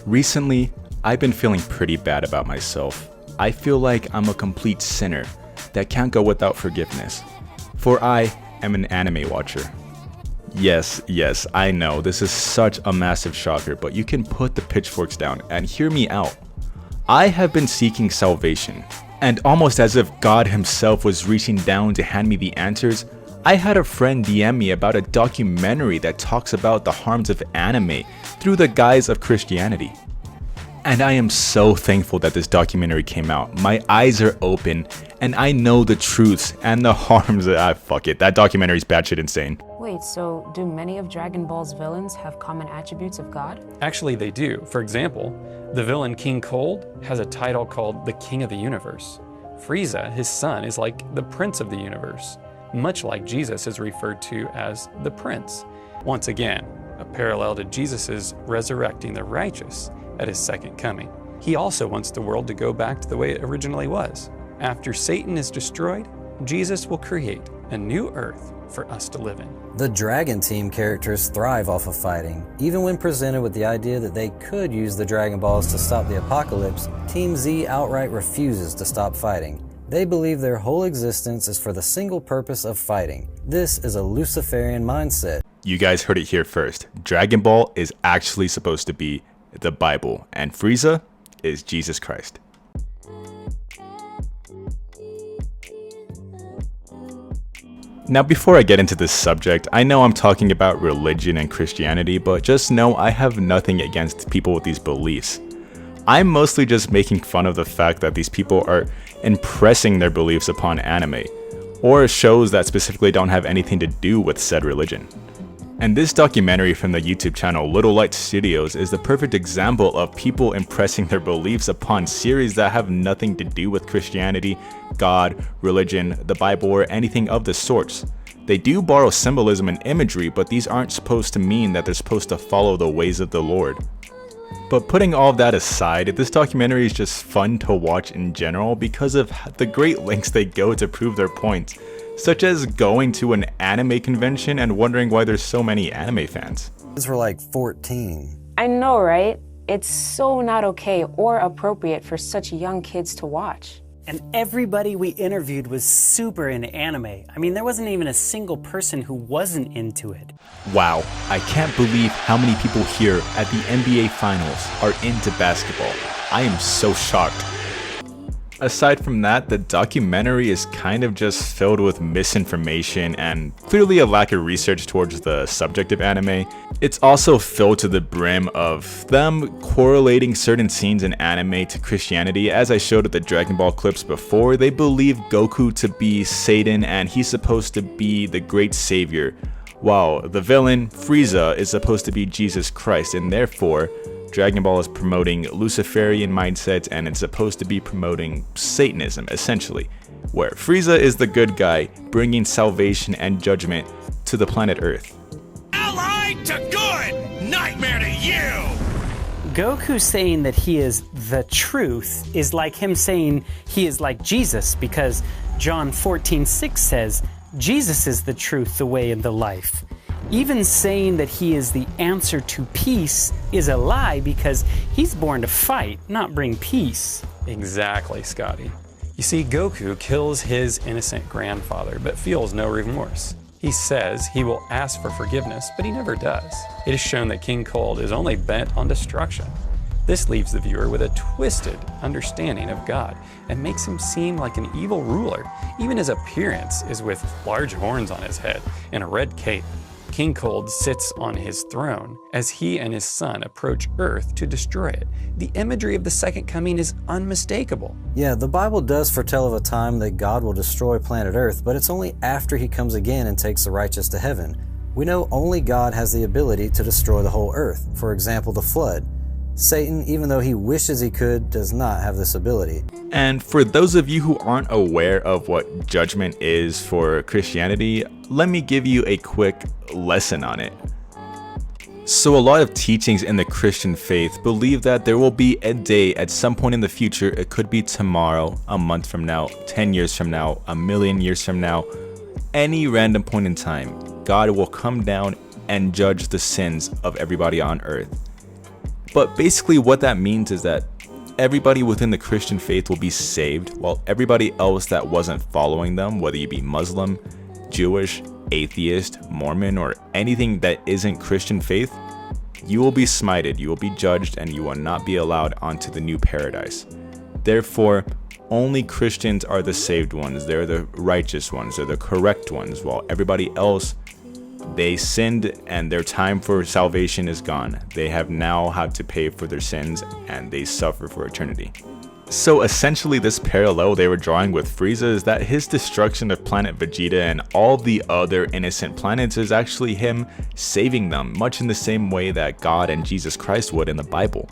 Recently, I've been feeling pretty bad about myself. I feel like I'm a complete sinner that can't go without forgiveness. For I am an anime watcher. Yes, I know this is such a massive shocker, but you can put the pitchforks down and hear me out. I have been seeking salvation, and almost as if God himself was reaching down to hand me the answers, I had a friend DM me about a documentary that talks about the harms of anime through the guise of Christianity. And I am so thankful that this documentary came out. My eyes are open, and I know the truths and the harms. Fuck it, that documentary is batshit insane. Wait, so do many of Dragon Ball's villains have common attributes of God? Actually, they do. For example, the villain King Cold has a title called the King of the Universe. Frieza, his son, is like the Prince of the Universe, much like Jesus is referred to as the Prince. Once again, a parallel to Jesus' resurrecting the righteous at his second coming. He also wants the world to go back to the way it originally was. After Satan is destroyed, Jesus will create a new earth for us to live in. The Dragon Team characters thrive off of fighting. Even when presented with the idea that they could use the Dragon Balls to stop the apocalypse, Team Z outright refuses to stop fighting. They believe their whole existence is for the single purpose of fighting. This is a Luciferian mindset. You guys heard it here first. Dragon Ball is actually supposed to be the Bible, and Frieza is Jesus Christ. Now, before I get into this subject, I know I'm talking about religion and Christianity, but just know I have nothing against people with these beliefs. I'm mostly just making fun of the fact that these people are impressing their beliefs upon anime, or shows that specifically don't have anything to do with said religion. And this documentary from the YouTube channel Little Light Studios is the perfect example of people impressing their beliefs upon series that have nothing to do with Christianity, God, religion, the Bible, or anything of the sorts. They do borrow symbolism and imagery, but these aren't supposed to mean that they're supposed to follow the ways of the Lord. But putting all of that aside, this documentary is just fun to watch in general because of the great lengths they go to prove their points, such as going to an anime convention and wondering why there's so many anime fans. These were like 14. I know, right? It's so not okay or appropriate for such young kids to watch. And everybody we interviewed was super into anime. I mean, there wasn't even a single person who wasn't into it. Wow, I can't believe how many people here at the NBA Finals are into basketball. I am so shocked. Aside from that, the documentary is kind of just filled with misinformation and clearly a lack of research towards the subject of anime. It's also filled to the brim of them correlating certain scenes in anime to Christianity. As I showed at the Dragon Ball clips before, they believe Goku to be Satan and he's supposed to be the great savior, while the villain, Frieza, is supposed to be Jesus Christ, and therefore Dragon Ball is promoting Luciferian mindsets and it's supposed to be promoting Satanism, essentially, where Frieza is the good guy, bringing salvation and judgment to the planet Earth. Allied to good, nightmare to you! Goku saying that he is the truth is like him saying he is like Jesus, because John 14:6 says, Jesus is the truth, the way, and the life. Even saying that he is the answer to peace is a lie because he's born to fight, not bring peace. Exactly, Scotty. You see, Goku kills his innocent grandfather, but feels no remorse. He says he will ask for forgiveness, but he never does. It is shown that King Cold is only bent on destruction. This leaves the viewer with a twisted understanding of God and makes him seem like an evil ruler. Even his appearance is with large horns on his head and a red cape. King Cold sits on his throne as he and his son approach Earth to destroy it. The imagery of the second coming is unmistakable. Yeah, the Bible does foretell of a time that God will destroy planet Earth, but it's only after he comes again and takes the righteous to heaven. We know only God has the ability to destroy the whole earth. For example, the flood. Satan, even though he wishes he could, does not have this ability. And for those of you who aren't aware of what judgment is for Christianity, let me give you a quick lesson on it. So a lot of teachings in the Christian faith believe that there will be a day at some point in the future, it could be tomorrow, a month from now, 10 years from now, a million years from now, any random point in time, God will come down and judge the sins of everybody on earth. But basically what that means is that everybody within the Christian faith will be saved, while everybody else that wasn't following them, whether you be Muslim, Jewish, atheist, Mormon, or anything that isn't Christian faith, you will be smited, you will be judged, and you will not be allowed onto the new paradise. Therefore, only Christians are the saved ones, they're the righteous ones, they're the correct ones, while everybody else, they sinned and their time for salvation is gone. They have now had to pay for their sins and they suffer for eternity. So essentially this parallel they were drawing with Frieza is that his destruction of planet Vegeta and all the other innocent planets is actually him saving them, much in the same way that God and Jesus Christ would in the Bible.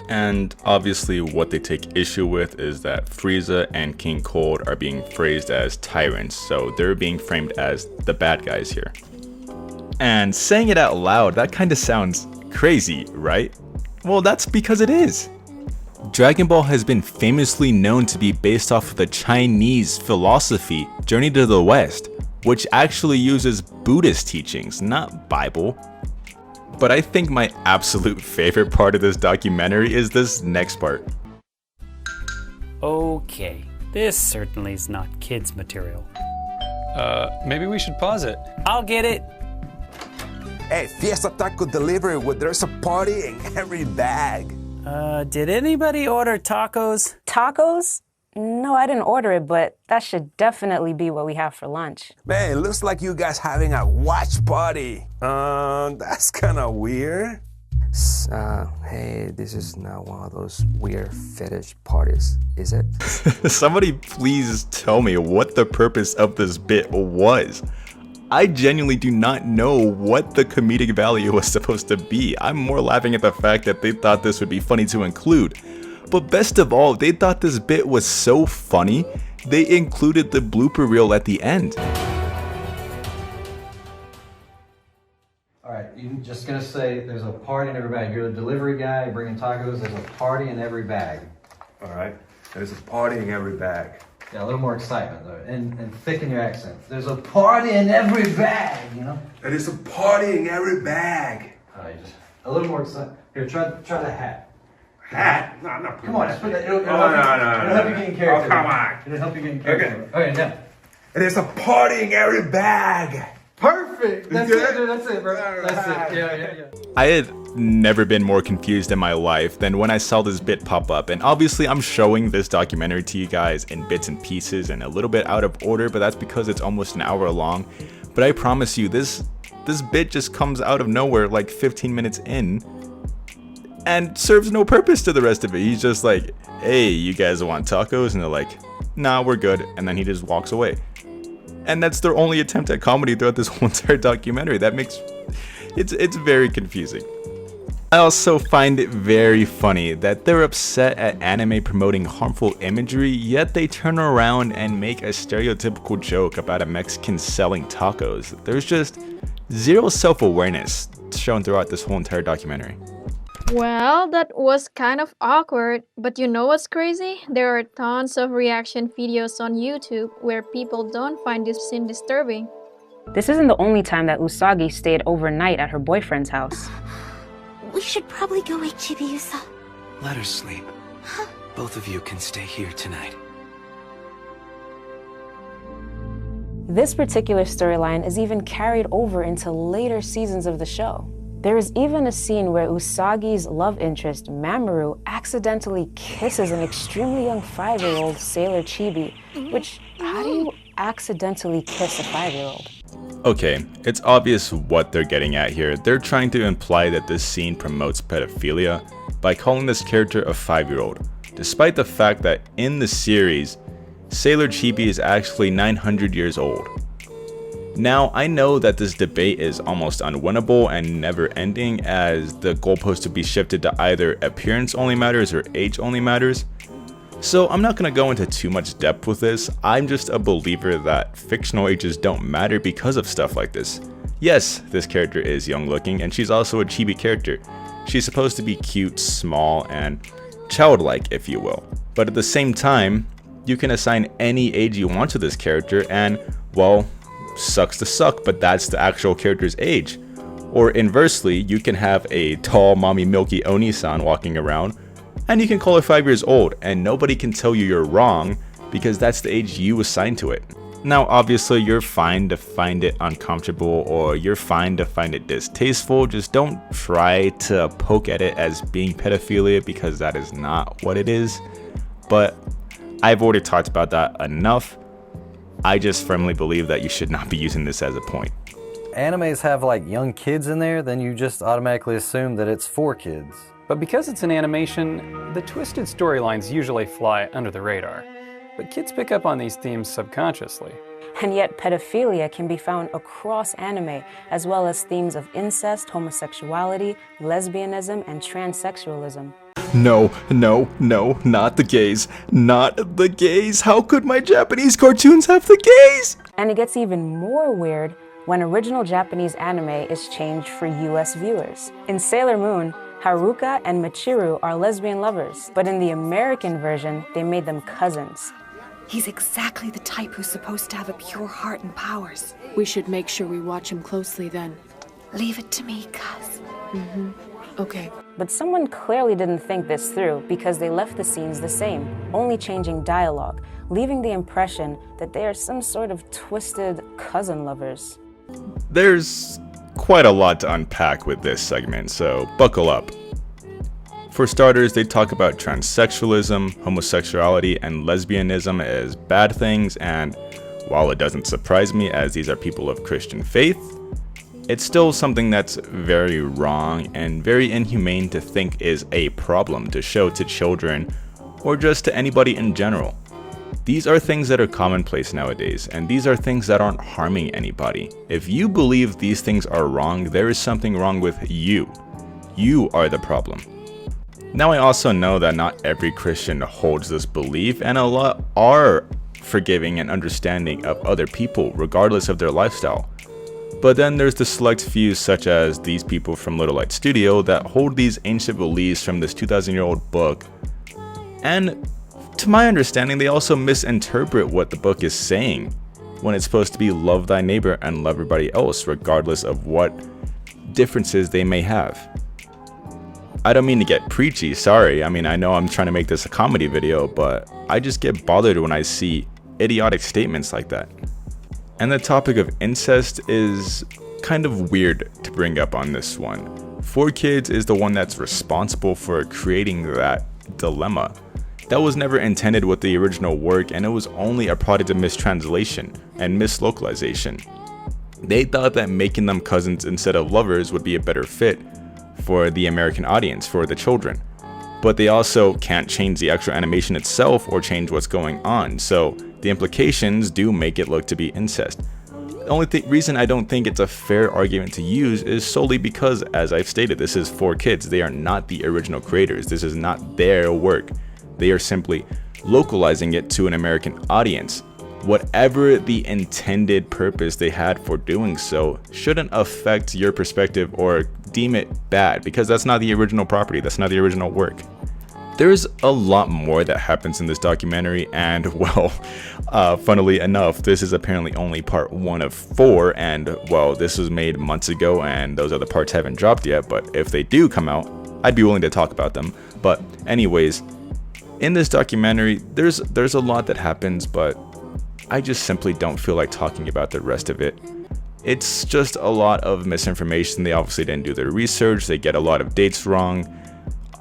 And obviously what they take issue with is that Frieza and King Cold are being phrased as tyrants, so they're being framed as the bad guys here. And saying it out loud, that kind of sounds crazy, right? Well, that's because it is. Dragon Ball has been famously known to be based off of the Chinese philosophy Journey to the West, which actually uses Buddhist teachings, not Bible. But I think my absolute favorite part of this documentary is this next part. Okay, this certainly is not kids' material. Maybe we should pause it. I'll get it. Hey, Fiesta Taco Delivery, where there's a party in every bag. Did anybody order tacos? Tacos? No, I didn't order it, but that should definitely be what we have for lunch. Man, it looks like you guys having a watch party. That's kind of weird. Hey, this is not one of those weird fetish parties, is it? Somebody please tell me what the purpose of this bit was. I genuinely do not know what the comedic value was supposed to be. I'm more laughing at the fact that they thought this would be funny to include. But best of all, they thought this bit was so funny, they included the blooper reel at the end. Alright, you're just gonna say there's a party in every bag. You're the delivery guy bringing tacos, there's a party in every bag. Alright, there's a party in every bag. Yeah, a little more excitement though, and thicken your accent. There's a party in every bag, you know? There's a party in every bag. Alright, just a little more excitement. Here, try the hat. Hat? No, I'm not. Come on, just put that. It'll no. help you get in character. Oh, come on. It'll help you get in character. Okay, now. There's a party in every bag. Perfect! That's Good? it, dude. That's it, bro. That's it. Yeah. I had never been more confused in my life than when I saw this bit pop up, and obviously I'm showing this documentary to you guys in bits and pieces and a little bit out of order, but that's because it's almost an hour long. But I promise you, this bit just comes out of nowhere like 15 minutes in and serves no purpose to the rest of it. He's just like, hey, you guys want tacos? And they're like, nah, we're good. And then he just walks away. And that's their only attempt at comedy throughout this whole entire documentary. That makes it's very confusing. I also find it very funny that they're upset at anime promoting harmful imagery, yet they turn around and make a stereotypical joke about a Mexican selling tacos. There's just zero self-awareness shown throughout this whole entire documentary. Well, that was kind of awkward, but you know what's crazy? There are tons of reaction videos on YouTube where people don't find this scene disturbing. This isn't the only time that Usagi stayed overnight at her boyfriend's house. We should probably go wake Chibiusa. Let her sleep. Both of you can stay here tonight. This particular storyline is even carried over into later seasons of the show. There is even a scene where Usagi's love interest, Mamoru, accidentally kisses an extremely young 5-year-old Sailor Chibi, which, how do you accidentally kiss a 5-year-old? Okay, it's obvious what they're getting at here. They're trying to imply that this scene promotes pedophilia by calling this character a 5-year-old, despite the fact that in the series, Sailor Chibi is actually 900 years old. Now, I know that this debate is almost unwinnable and never ending, as the goalpost to be shifted to either appearance only matters or age only matters. So I'm not going to go into too much depth with this. I'm just a believer that fictional ages don't matter because of stuff like this. Yes, this character is young looking, and she's also a chibi character. She's supposed to be cute, small, and childlike, if you will. But at the same time, you can assign any age you want to this character and, well, sucks to suck, but that's the actual character's age. Or inversely, you can have a tall mommy milky Oni-san walking around, and you can call her 5 years old, and nobody can tell you you're wrong because that's the age you assigned to it. Now, obviously, you're fine to find it uncomfortable or you're fine to find it distasteful. Just don't try to poke at it as being pedophilia because that is not what it is. But I've already talked about that enough. I just firmly believe that you should not be using this as a point. Animes have like young kids in there, then you just automatically assume that it's for kids. But because it's an animation, the twisted storylines usually fly under the radar. But kids pick up on these themes subconsciously. And yet pedophilia can be found across anime, as well as themes of incest, homosexuality, lesbianism, and transsexualism. No, no, no, not the gays. Not the gays. How could my Japanese cartoons have the gays? And it gets even more weird when original Japanese anime is changed for US viewers. In Sailor Moon, Haruka and Michiru are lesbian lovers, but in the American version, they made them cousins. He's exactly the type who's supposed to have a pure heart and powers. We should make sure we watch him closely then. Leave it to me, cuz. Okay. But someone clearly didn't think this through because they left the scenes the same, only changing dialogue, leaving the impression that they are some sort of twisted cousin lovers. There's quite a lot to unpack with this segment, so buckle up. For starters, they talk about transsexualism, homosexuality, and lesbianism as bad things, and while it doesn't surprise me as these are people of Christian faith, it's still something that's very wrong and very inhumane to think is a problem to show to children or just to anybody in general. These are things that are commonplace nowadays, and these are things that aren't harming anybody. If you believe these things are wrong, there is something wrong with you. You are the problem. Now, I also know that not every Christian holds this belief, and a lot are forgiving and understanding of other people, regardless of their lifestyle. But then there's the select few, such as these people from Little Light Studio, that hold these ancient beliefs from this 2,000-year-old book. And to my understanding, they also misinterpret what the book is saying when it's supposed to be love thy neighbor and love everybody else, regardless of what differences they may have. I don't mean to get preachy, sorry. I mean, I know I'm trying to make this a comedy video, but I just get bothered when I see idiotic statements like that. And the topic of incest is kind of weird to bring up on this one. 4Kids is the one that's responsible for creating that dilemma. That was never intended with the original work, and it was only a product of mistranslation and mislocalization. They thought that making them cousins instead of lovers would be a better fit for the American audience, for the children. But they also can't change the actual animation itself or change what's going on, so the implications do make it look to be incest. The only reason I don't think it's a fair argument to use is solely because, as I've stated, this is 4Kids. They are not the original creators. This is not their work. They are simply localizing it to an American audience. Whatever the intended purpose they had for doing so shouldn't affect your perspective or deem it bad, because that's not the original property, that's not the original work. There's a lot more that happens in this documentary, and well, funnily enough, this is apparently only part 1 of 4, and well, this was made months ago and those other parts haven't dropped yet, but if they do come out, I'd be willing to talk about them. But anyways, in this documentary, there's a lot that happens, but I just simply don't feel like talking about the rest of it. It's just a lot of misinformation. They obviously didn't do their research. They get a lot of dates wrong.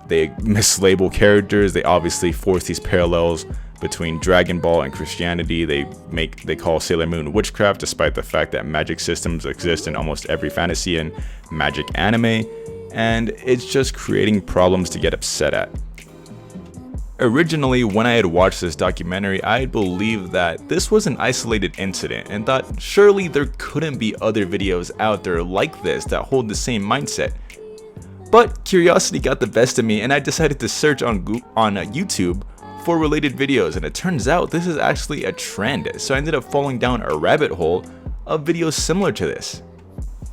They mislabel characters. They obviously force these parallels between Dragon Ball and Christianity. They call Sailor Moon witchcraft, despite the fact that magic systems exist in almost every fantasy and magic anime. And it's just creating problems to get upset at. Originally, when I had watched this documentary, I had believed that this was an isolated incident and thought surely there couldn't be other videos out there like this that hold the same mindset. But curiosity got the best of me, and I decided to search on YouTube for related videos, and it turns out this is actually a trend, so I ended up falling down a rabbit hole of videos similar to this.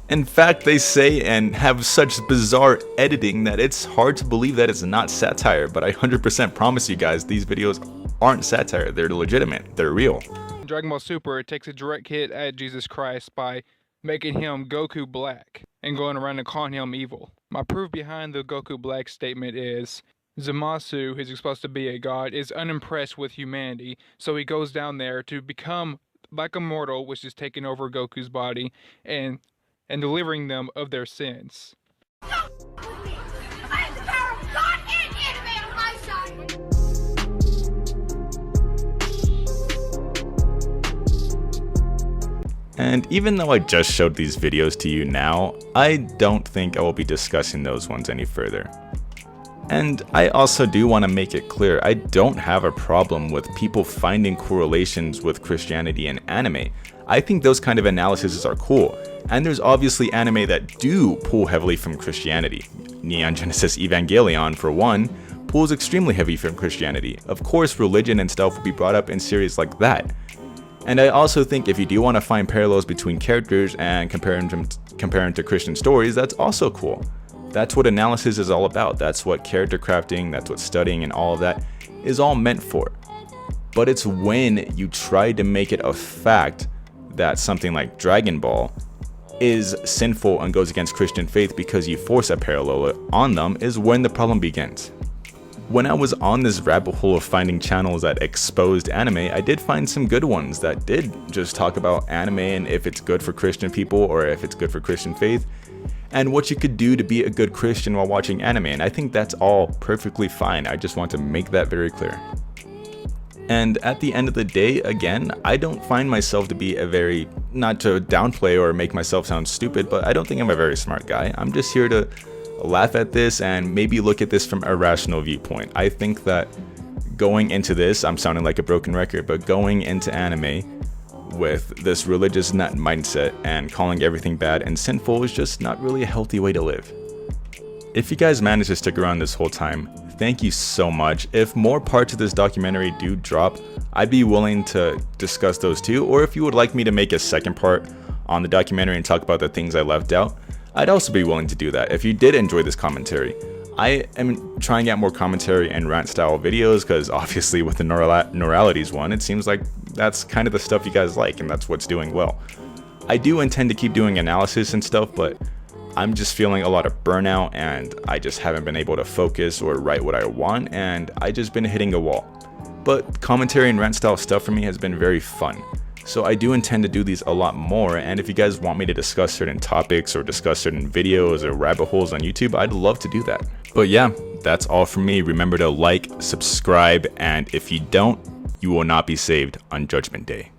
In fact, they say and have such bizarre editing that it's hard to believe that it's not satire, but I 100% promise you guys these videos aren't satire, they're legitimate, they're real. Dragon Ball Super takes a direct hit at Jesus Christ by making him Goku Black. and going around and calling him evil. My proof behind the Goku Black statement is Zamasu, who's supposed to be a god, is unimpressed with humanity, so he goes down there to become like a mortal, which is taking over Goku's body and delivering them of their sins. And even though I just showed these videos to you now, I don't think I will be discussing those ones any further. And I also do want to make it clear, I don't have a problem with people finding correlations with Christianity and anime. I think those kind of analyses are cool, and there's obviously anime that do pull heavily from Christianity. Neon Genesis Evangelion, for one, pulls extremely heavy from Christianity. Of course, religion and stuff will be brought up in series like that. And I also think if you do want to find parallels between characters and compare them to Christian stories, that's also cool. That's what analysis is all about. That's what character crafting, that's what studying and all of that is all meant for. But it's when you try to make it a fact that something like Dragon Ball is sinful and goes against Christian faith because you force a parallel on them is when the problem begins. When I was on this rabbit hole of finding channels that exposed anime, I did find some good ones that did just talk about anime and if it's good for Christian people or if it's good for Christian faith, and what you could do to be a good Christian while watching anime, and I think that's all perfectly fine. I just want to make that very clear. And at the end of the day, again, I don't find myself to be a very, not to downplay or make myself sound stupid, but I don't think I'm a very smart guy. I'm just here to laugh at this and maybe look at this from a rational viewpoint. I think that going into this, I'm sounding like a broken record, but going into anime with this religious nut mindset and calling everything bad and sinful is just not really a healthy way to live. If you guys managed to stick around this whole time, thank you so much. If more parts of this documentary do drop, I'd be willing to discuss those too, or if you would like me to make a second part on the documentary and talk about the things I left out, I'd also be willing to do that. If you did enjoy this commentary, I am trying to get more commentary and rant style videos because obviously with the Neuralities one, it seems like that's kind of the stuff you guys like and that's what's doing well. I do intend to keep doing analysis and stuff, but I'm just feeling a lot of burnout and I just haven't been able to focus or write what I want and I just been hitting a wall. But commentary and rant style stuff for me has been very fun. So I do intend to do these a lot more, and if you guys want me to discuss certain topics or discuss certain videos or rabbit holes on YouTube, I'd love to do that. But yeah, that's all from me. Remember to like, subscribe, and if you don't, you will not be saved on Judgment Day.